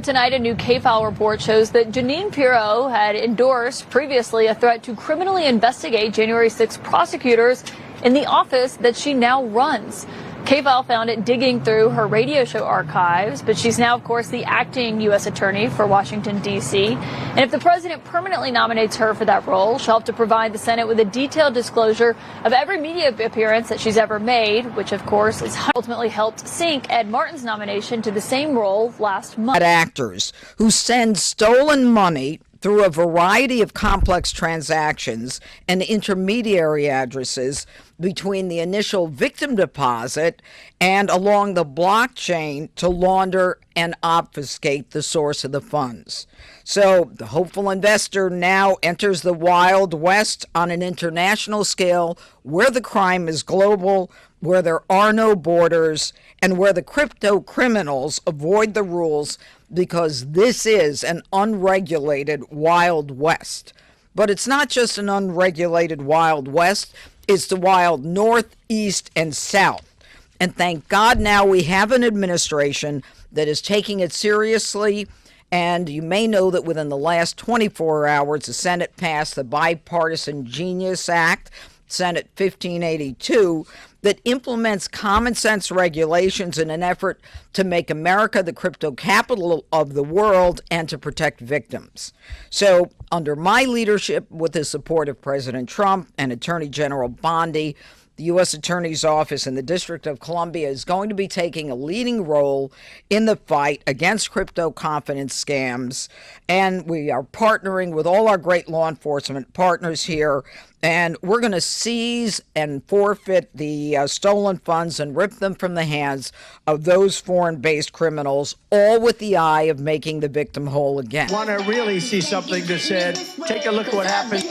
Tonight, a new K-File report shows that Jeanine Pirro had endorsed previously a threat to criminally investigate January 6 prosecutors in the office that she now runs. K-File found it digging through her radio show archives, but she's now, of course, the acting U.S. attorney for Washington, D.C. And if the president permanently nominates her for that role, she'll have to provide the Senate with a detailed disclosure of every media appearance that she's ever made, which, of course, has ultimately helped sink Ed Martin's nomination to the same role last month. Actors who send stolen money through a variety of complex transactions and intermediary addresses between the initial victim deposit and along the blockchain to launder and obfuscate the source of the funds. So the hopeful investor now enters the Wild West on an international scale where the crime is global, where there are no borders, and where the crypto criminals avoid the rules because this is an unregulated Wild West. But it's not just an unregulated Wild West, it's the wild North, East, and South. And thank God now we have an administration that is taking it seriously. And you may know that within the last 24 hours, the Senate passed the Bipartisan Genius Act, Senate 1582, that implements common sense regulations in an effort to make America the crypto capital of the world and to protect victims. So under my leadership, with the support of President Trump and Attorney General Bondi, the U.S. Attorney's Office in the District of Columbia is going to be taking a leading role in the fight against crypto confidence scams. And we are partnering with all our great law enforcement partners here. And we're going to seize and forfeit the stolen funds and rip them from the hands of those foreign-based criminals, all with the eye of making the victim whole again. Want to really see something that said, take a look at what happened.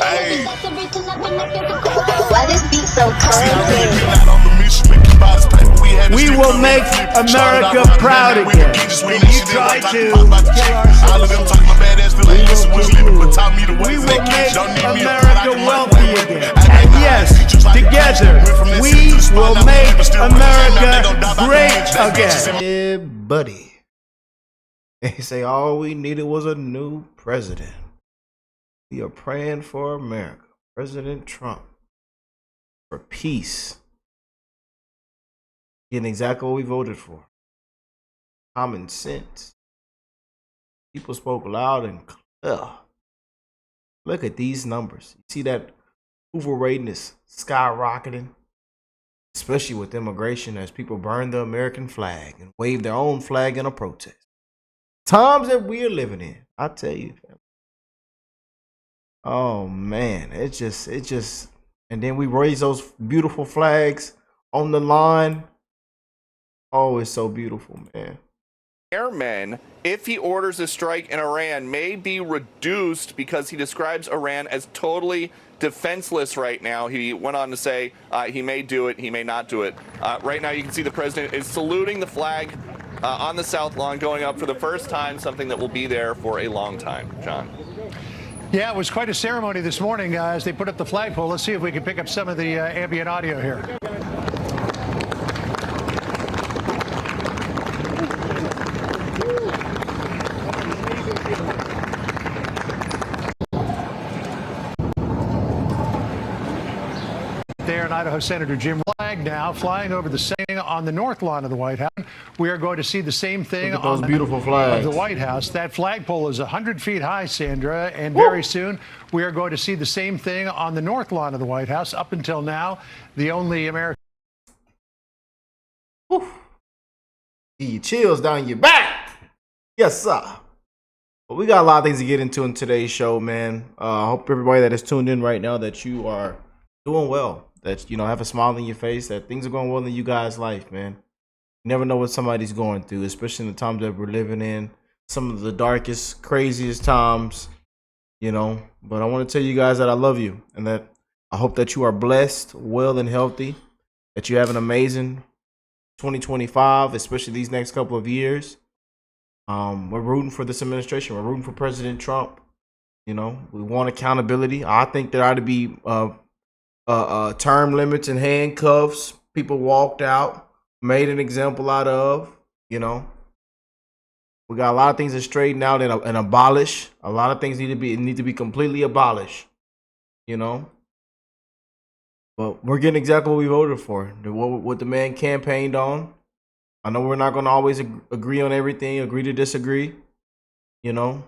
Hey. Why this beat so crazy? We will make America proud again. When you try to kill our we will make America wealthy again. And yes, together, we will make America great again. Yeah, buddy. They say all we needed was a new president. We are praying for America. President Trump. For peace. Getting exactly what we voted for. Common sense. People spoke loud and clear. Look at these numbers. You see that approval rating is skyrocketing, especially with immigration as people burn the American flag and wave their own flag in a protest. Times that we're living in, I tell you. Oh man, it just, and then we raise those beautiful flags on the line. Oh, it's so beautiful, man. Airmen, if he orders a strike in Iran, may be reduced because he describes Iran as totally defenseless right now. He went on to say he may do it, he may not do it. Right now you can see the president is saluting the flag on the South Lawn, going up for the first time, something that will be there for a long time. John. Yeah, it was quite a ceremony this morning as they put up the flagpole. Let's see if we can pick up some of the ambient audio here. There in Idaho, Senator Jim Flag now flying over the same on the north lawn of the White House. We are going to see the same thing on those beautiful flags of the White House. That flagpole is 100 feet high, Sandra, and very soon we are going to see the same thing on the north lawn of the White House. Up until now, the only American. Give you chills down your back. Yes, sir. But we got a lot of things to get into in today's show, man. I hope everybody that is tuned in right now that you are doing well. That, you know, have a smile on your face, that things are going well in you guys' life, man. You never know what somebody's going through, especially in the times that we're living in. Some of the darkest, craziest times, you know. But I want to tell you guys that I love you and that I hope that you are blessed, well, and healthy, that you have an amazing 2025, especially these next couple of years. We're rooting for this administration. We're rooting for President Trump. You know, we want accountability. I think there ought to be term limits and handcuffs. People walked out made an example out of. You know, we got a lot of things to straighten out and abolish. A lot of things need to be completely abolished. You know, but we're getting exactly what we voted for. What the man campaigned on. I know we're not going to always agree on everything, agree to disagree. You know,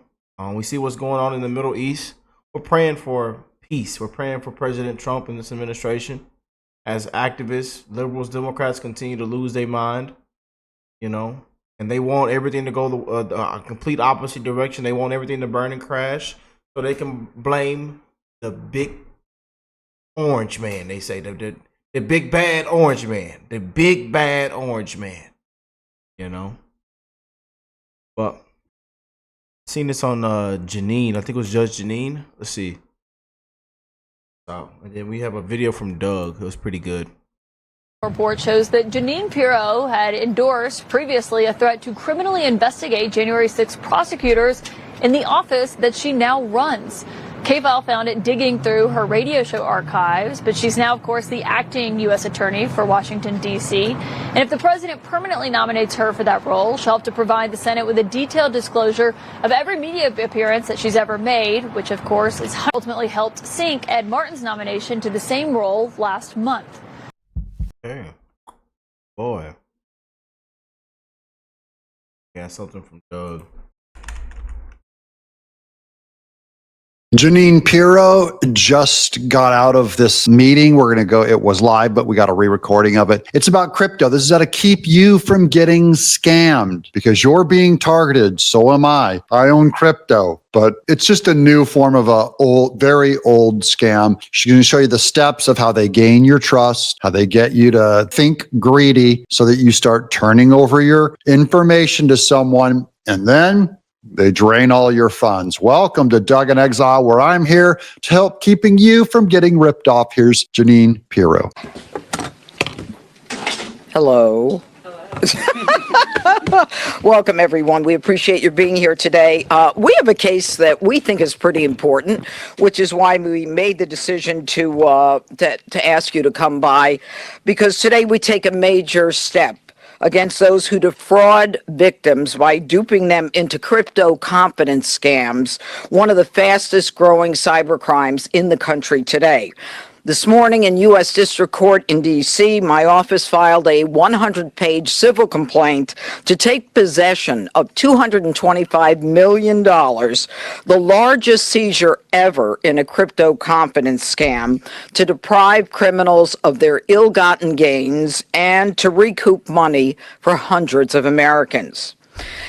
we see what's going on in the Middle East. We're praying for peace. We're praying for President Trump and this administration. As activists, liberals, Democrats continue to lose their mind, you know, and they want everything to go the complete opposite direction. They want everything to burn and crash so they can blame the big orange man. They say the big bad orange man, the big bad orange man, you know. But seen this on Janine. I think it was Judge Janine. Let's see. And then we have a video from Doug. It was pretty good. Report shows that Jeanine Pirro had endorsed previously a threat to criminally investigate January 6 prosecutors in the office that she now runs. K-File found it digging through her radio show archives, but she's now, of course, the acting U.S. attorney for Washington, D.C. And if the president permanently nominates her for that role, she'll have to provide the Senate with a detailed disclosure of every media appearance that she's ever made, which, of course, has ultimately helped sink Ed Martin's nomination to the same role last month. Hey, boy. Got something from Doug. Janine Piro just got out of this meeting. We're going to go, it was live, but we got a re-recording of it. It's about crypto. This is how to keep you from getting scammed because you're being targeted. So am I. I own crypto, but it's just a new form of a very old scam. She's going to show you the steps of how they gain your trust, how they get you to think greedy so that you start turning over your information to someone, and then they drain all your funds. Welcome to Doug in Exile, where I'm here to help keeping you from getting ripped off. Here's Jeanine Pirro. Hello. Welcome, everyone. We appreciate your being here today. We have a case that we think is pretty important, which is why we made the decision to ask you to come by, because today we take a major step against those who defraud victims by duping them into crypto competence scams, one of the fastest growing cybercrimes in the country today. This morning in U.S. District Court in D.C., my office filed a 100-page civil complaint to take possession of $225 million, the largest seizure ever in a crypto confidence scam, to deprive criminals of their ill-gotten gains and to recoup money for hundreds of Americans.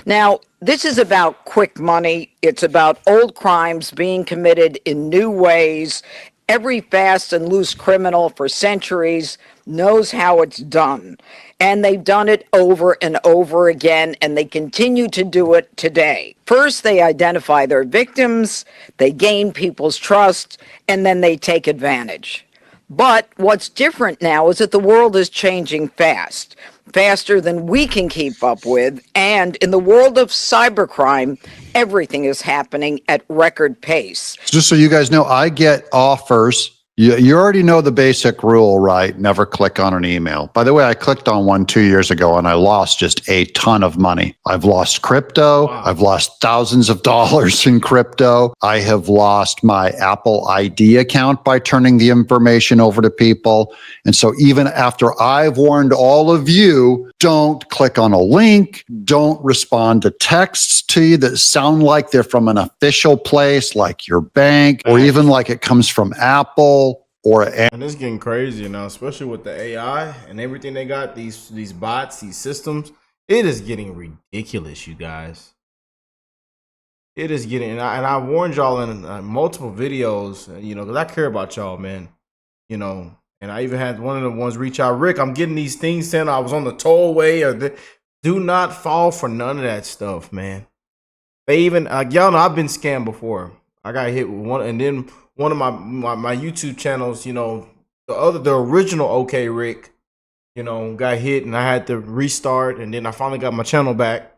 Now, this is about quick money. It's about old crimes being committed in new ways. Every fast and loose criminal for centuries knows how it's done. And they've done it over and over again, and they continue to do it today. First, they identify their victims, they gain people's trust, and then they take advantage. But what's different now is that the world is changing fast, faster than we can keep up with. And in the world of cybercrime, everything is happening at record pace. Just so you guys know, I get offers. You already know the basic rule, right? Never click on an email. By the way, I clicked on one 2 years ago and I lost just a ton of money. I've lost crypto. Wow. I've lost thousands of dollars in crypto. I have lost my Apple ID account by turning the information over to people. And so even after I've warned all of you, don't click on a link, don't respond to texts to you that sound like they're from an official place, like your bank, or even like it comes from Apple. And it's getting crazy now, especially with the AI and everything they got, these bots, these systems. It is getting ridiculous, you guys. It is getting, and I warned y'all in multiple videos, you know, because I care about y'all, man. You know, and I even had one of the ones reach out, Rick, I'm getting these things sent. I was on the tollway. Do not fall for none of that stuff, man. They even, y'all know I've been scammed before. I got hit with one, and then one of my YouTube channels, you know, the original OkayRickk, you know, got hit, and I had to restart, and then I finally got my channel back.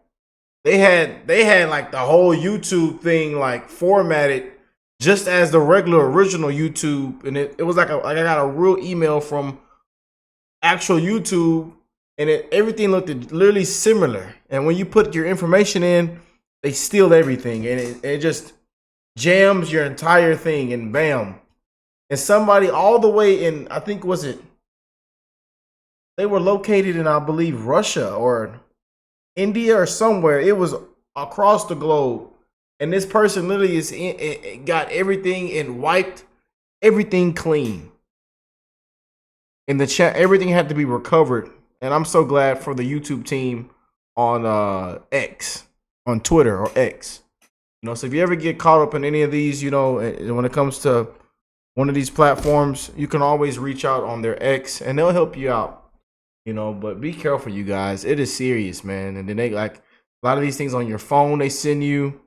They had like the whole YouTube thing like formatted just as the regular original YouTube, and it was like I got a real email from actual YouTube and everything looked literally similar. And when you put your information in, they steal everything, and it just jams your entire thing, and bam. And somebody all the way in, I think, they were located in, I believe, Russia or India or somewhere. It was across the globe. And this person literally got everything and wiped everything clean. In the chat, everything had to be recovered. And I'm so glad for the YouTube team on X, on Twitter or X. So if you ever get caught up in any of these, when it comes to one of these platforms, you can always reach out on their X and they'll help you out. But be careful, you guys. It is serious, man. And then they a lot of these things on your phone they send you.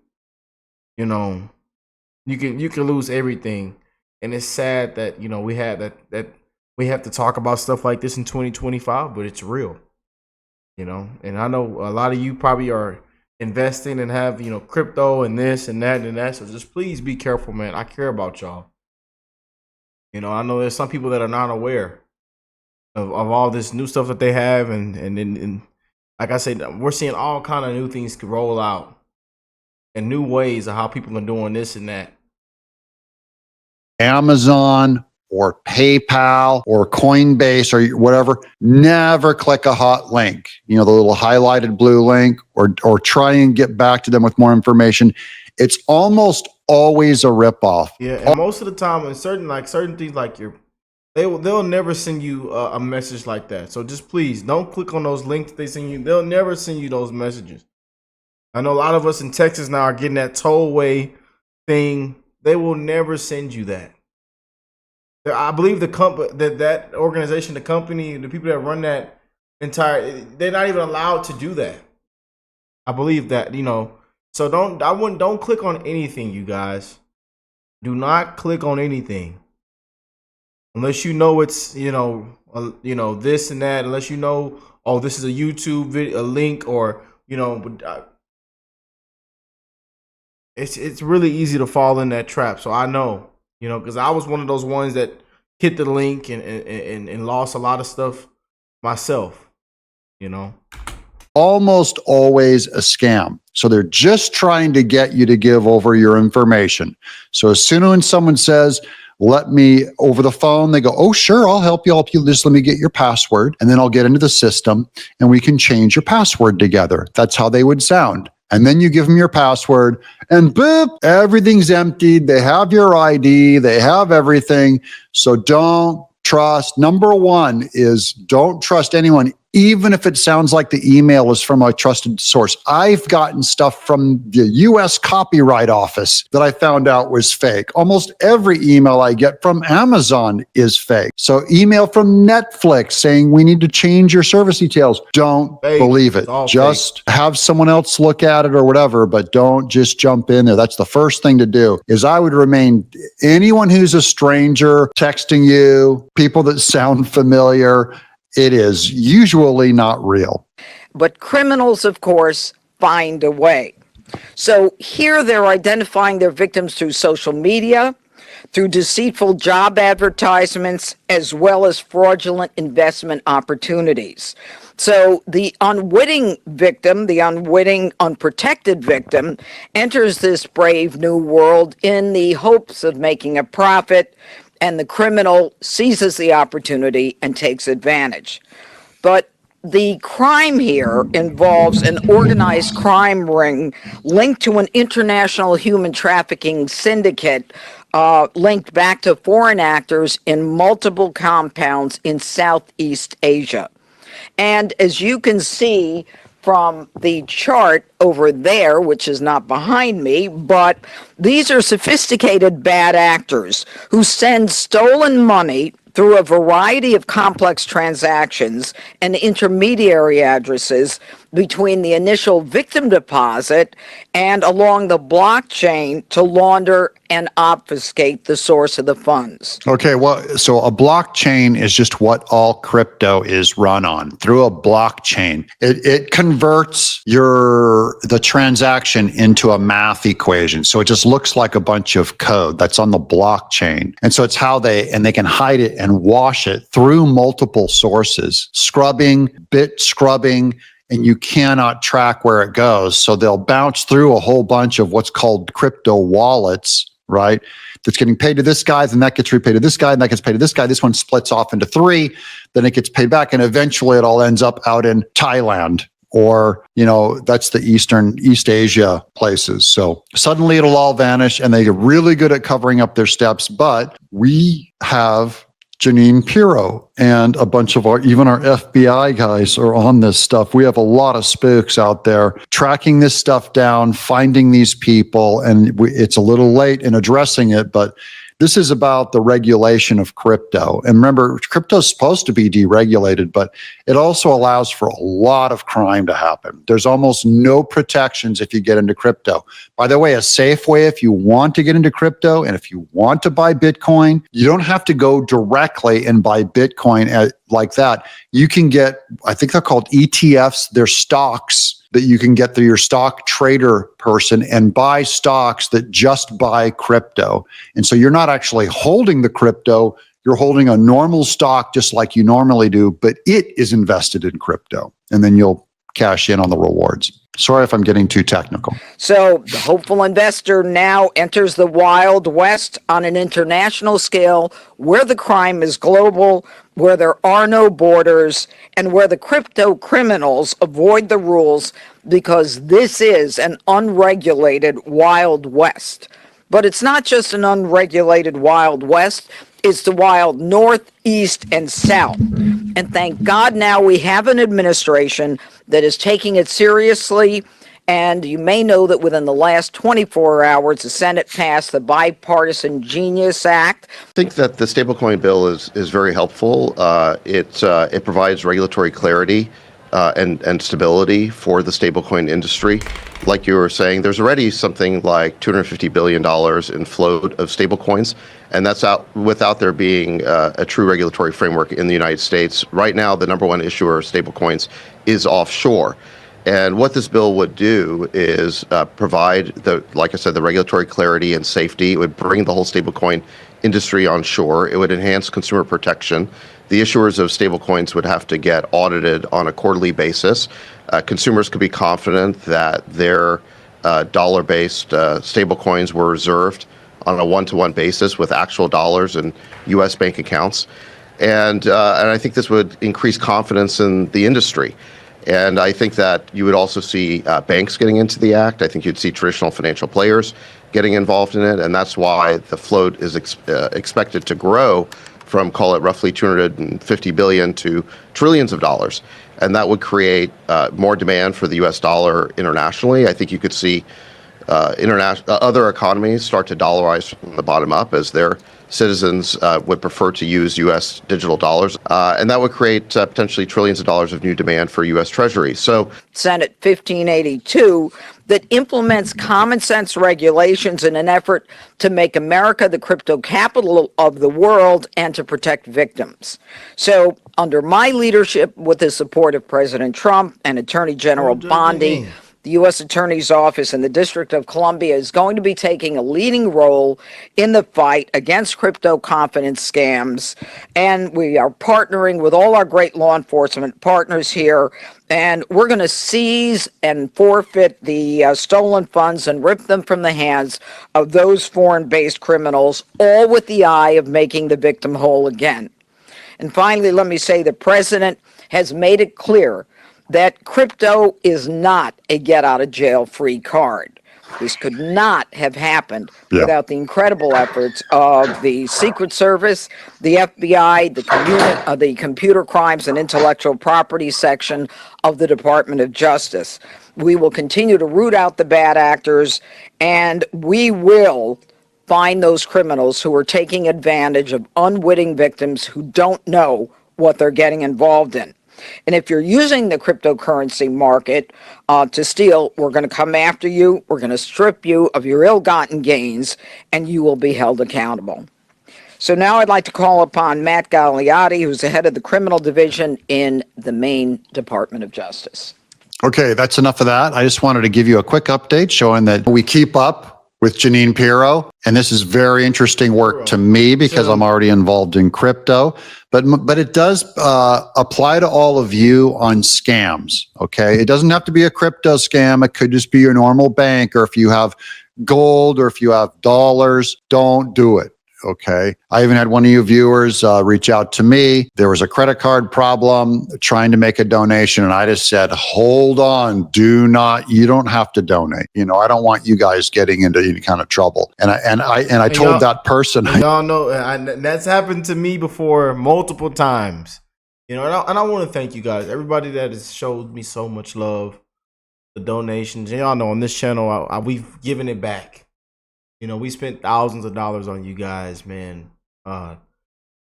You can lose everything, and it's sad that we have that we have to talk about stuff like this in 2025, but it's real. And I know a lot of you probably are investing and have crypto and this and that and that. So just please be careful, man. I care about y'all. I know there's some people that are not aware of all this new stuff that they have, and like I said, we're seeing all kind of new things roll out and new ways of how people are doing this and that. Amazon or PayPal or Coinbase or whatever, never click a hot link, the little highlighted blue link, or try and get back to them with more information. It's almost always a ripoff. Yeah, and most of the time, in certain things like they'll never send you a message like that. So just please don't click on those links they send you. They'll never send you those messages. I know a lot of us in Texas now are getting that tollway thing. They will never send you that. I believe that organization, the company, the people that run that they're not even allowed to do that. I believe that, So don't click on anything, you guys. Do not click on anything. Unless it's, this and that, unless this is a YouTube video, a link, or, it's really easy to fall in that trap. So I know, because I was one of those ones that hit the link and lost a lot of stuff myself, Almost always a scam. So they're just trying to get you to give over your information. So as soon as someone says, let me over the phone, they go, oh, sure, I'll help you. Just let me get your password, and then I'll get into the system and we can change your password together. That's how they would sound. And then you give them your password and boop, everything's emptied. They have your ID. They have everything. So don't trust. Number one is don't trust anyone, even if it sounds like the email is from a trusted source. I've gotten stuff from the U.S. Copyright Office that I found out was fake. Almost every email I get from Amazon is fake. So email from Netflix saying we need to change your service details. Don't believe it. Just have someone else look at it or whatever, but don't just jump in there. That's the first thing to do. Is I would remain anyone who's a stranger texting you, people that sound familiar, it is usually not real. But criminals, of course, find a way. So here they're identifying their victims through social media, through deceitful job advertisements, as well as fraudulent investment opportunities. So the unwitting victim, the unwitting, unprotected victim, enters this brave new world in the hopes of making a profit, and the criminal seizes the opportunity and takes advantage. But the crime here involves an organized crime ring linked to an international human trafficking syndicate linked back to foreign actors in multiple compounds in Southeast Asia. And as you can see from the chart over there, which is not behind me, but these are sophisticated bad actors who send stolen money through a variety of complex transactions and intermediary addresses between the initial victim deposit and along the blockchain to launder and obfuscate the source of the funds. Okay, well, so a blockchain is just what all crypto is run on. Through a blockchain, it converts the transaction into a math equation. So it just looks like a bunch of code that's on the blockchain. And so it's how they can hide it and wash it through multiple sources, bit scrubbing, and you cannot track where it goes. So they'll bounce through a whole bunch of what's called crypto wallets, right? That's getting paid to this guy, then that gets repaid to this guy, and that gets paid to this guy. This one splits off into three, then it gets paid back, and eventually it all ends up out in Thailand or, that's the East Asia places. So suddenly it'll all vanish, and they get really good at covering up their steps. But we have Jeanine Pirro and a bunch of even our FBI guys are on this stuff. We have a lot of spooks out there tracking this stuff down, finding these people, and it's a little late in addressing it, but this is about the regulation of crypto. And remember, crypto is supposed to be deregulated, but it also allows for a lot of crime to happen. There's almost no protections if you get into crypto. By the way, a safe way if you want to get into crypto and if you want to buy Bitcoin, you don't have to go directly and buy Bitcoin like that. You can get, I think they're called ETFs, they're stocks that you can get through your stock trader person and buy stocks that just buy crypto. And so you're not actually holding the crypto, you're holding a normal stock just like you normally do, but it is invested in crypto. And then you'll cash in on the rewards. Sorry if I'm getting too technical. So the hopeful investor now enters the Wild West on an international scale where the crime is global, where there are no borders, and where the crypto criminals avoid the rules because this is an unregulated Wild West. But it's not just an unregulated Wild West, it's the wild North, East, and South. And thank God now we have an administration that is taking it seriously. And you may know that within the last 24 hours, the Senate passed the Bipartisan Genius Act. I think that the stablecoin bill is very helpful. It provides regulatory clarity and stability for the stablecoin industry. Like you were saying, there's already something like $250 billion in float of stablecoins, and that's out without there being a true regulatory framework in the United States. Right now, the number one issuer of stablecoins is offshore. And what this bill would do is provide like I said, the regulatory clarity and safety. It would bring the whole stablecoin industry onshore. It would enhance consumer protection. The issuers of stablecoins would have to get audited on a quarterly basis. Consumers could be confident that their dollar-based stablecoins were reserved on a one-to-one basis with actual dollars in U.S. bank accounts. And I think this would increase confidence in the industry. And I think that you would also see banks getting into the act. I think you'd see traditional financial players getting involved in it. And that's why the float is expected to grow from, call it roughly 250 billion to trillions of dollars. And that would create more demand for the US dollar internationally. I think you could see other economies start to dollarize from the bottom up as their citizens would prefer to use U.S. digital dollars. And that would create potentially trillions of dollars of new demand for U.S. Treasury. So Senate 1582 that implements common sense regulations in an effort to make America the crypto capital of the world and to protect victims. So under my leadership, with the support of President Trump and Attorney General Bondi, the U.S. Attorney's Office in the District of Columbia is going to be taking a leading role in the fight against crypto confidence scams. And we are partnering with all our great law enforcement partners here. And we're going to seize and forfeit the stolen funds and rip them from the hands of those foreign-based criminals, all with the eye of making the victim whole again. And finally, let me say the president has made it clear that crypto is not a get-out-of-jail-free card. This could not have happened without the incredible efforts of the Secret Service, the FBI, the Computer Crimes and Intellectual Property section of the Department of Justice. We will continue to root out the bad actors, and we will find those criminals who are taking advantage of unwitting victims who don't know what they're getting involved in. And if you're using the cryptocurrency market to steal, we're going to come after you. We're going to strip you of your ill-gotten gains, and you will be held accountable. So now I'd like to call upon Matt Gagliotti, who's the head of the criminal division in the Maine Department of Justice. Okay, that's enough of that. I just wanted to give you a quick update showing that we keep up with Jeanine Pirro. And this is very interesting work to me because I'm already involved in crypto. But it does apply to all of you on scams, okay? It doesn't have to be a crypto scam. It could just be your normal bank, or if you have gold or if you have dollars, don't do it. Okay. I even had one of you viewers reach out to me. There was a credit card problem trying to make a donation. And I just said, hold on, you don't have to donate. You know, I don't want you guys getting into any kind of trouble. And I told that person. Y'all know, that's happened to me before multiple times. You know, and I want to thank you guys, everybody that has showed me so much love, the donations. And y'all know on this channel, we've given it back. You know, we spent thousands of dollars on you guys, man.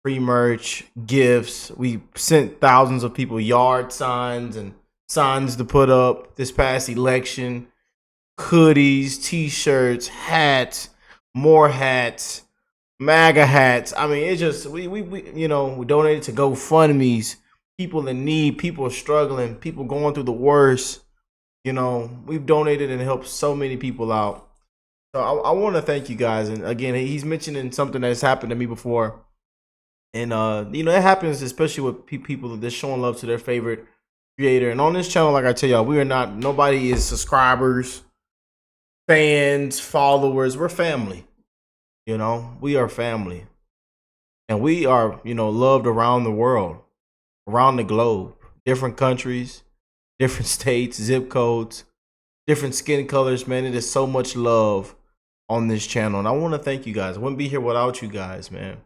Free merch, gifts. We sent thousands of people yard signs and signs to put up this past election. Hoodies, t-shirts, hats, more hats, MAGA hats. I mean, it's just, we you know, we donated to GoFundMes. People in need, people struggling, people going through the worst. You know, we've donated and helped so many people out. So I want to thank you guys. And again, he's mentioning something that's happened to me before. And, you know, it happens especially with people that are showing love to their favorite creator. And on this channel, like I tell y'all, nobody is subscribers, fans, followers. We're family. You know, we are family. And we are, you know, loved around the world, around the globe, different countries, different states, zip codes, different skin colors, man. It is so much love on this channel, and I want to thank you guys. I wouldn't be here without you guys, man.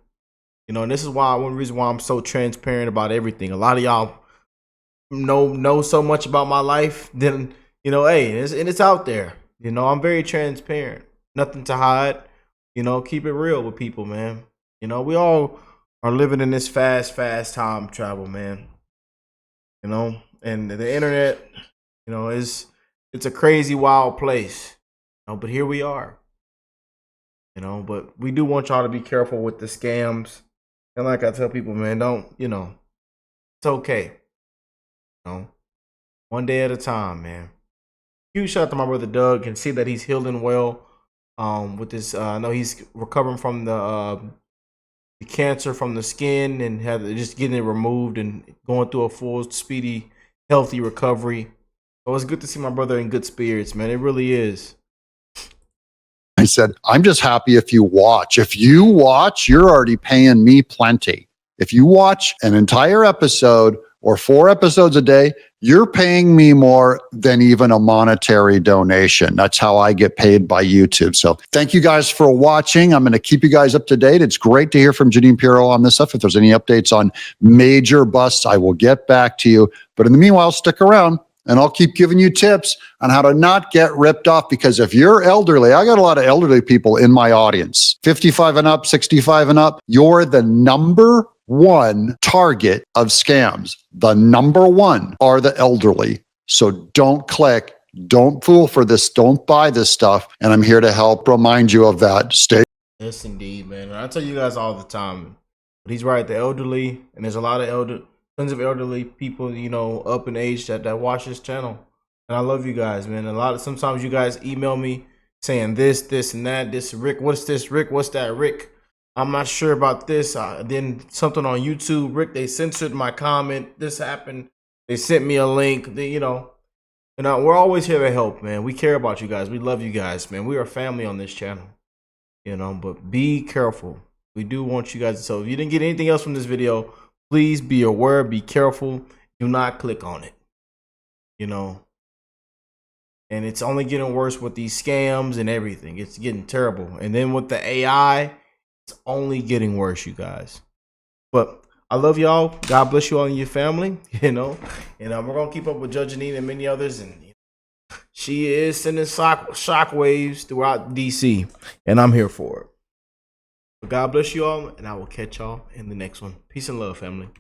You know, and this is one reason why I'm so transparent about everything. A lot of y'all know so much about my life, then, you know, hey, it's out there. You know, I'm very transparent. Nothing to hide. You know, keep it real with people, man. You know, we all are living in this fast time travel, man. You know, and the internet, you know, it's a crazy, wild place. You know, but here we are. You know, but we do want y'all to be careful with the scams. And like I tell people, man, don't, you know, it's okay. You know, one day at a time, man. Huge shout out to my brother Doug. Can see that he's healing well. With this, I know he's recovering from the cancer from the skin and just getting it removed and going through a full, speedy, healthy recovery. So it's good to see my brother in good spirits, man. It really is. I said, I'm just happy if you watch. If you watch, you're already paying me plenty. If you watch an entire episode or 4 episodes a day, you're paying me more than even a monetary donation. That's how I get paid by YouTube. So thank you guys for watching. I'm going to keep you guys up to date. It's great to hear from Jeanine Pirro on this stuff. If there's any updates on major busts, I will get back to you. But in the meanwhile, stick around. And I'll keep giving you tips on how to not get ripped off, because if you're elderly, I got a lot of elderly people in my audience, 55 and up, 65 and up, you're the number one target of scams. The number one are the elderly. So don't click, don't fool for this, don't buy this stuff. And I'm here to help remind you of that. Stay. Yes, indeed, man. I tell you guys all the time, but he's right, the elderly, and there's a lot of tons of elderly people, you know, up in age that watch this channel. And I love you guys, man. Sometimes you guys email me saying this and that. This Rick, what's this, Rick? What's that, Rick? I'm not sure about this. Then something on YouTube, Rick, they censored my comment. This happened. They sent me a link. You know, and we're always here to help, man. We care about you guys. We love you guys, man. We are family on this channel. You know, but be careful. We do want you guys to. So if you didn't get anything else from this video, please be aware, be careful. Do not click on it. You know, and it's only getting worse with these scams and everything. It's getting terrible. And then with the AI, it's only getting worse, you guys. But I love y'all. God bless you all and your family, you know. And we're going to keep up with Judge Janine and many others. And she is sending shock waves throughout DC. And I'm here for it. But God bless you all. And I will catch y'all in the next one. Peace and love, family.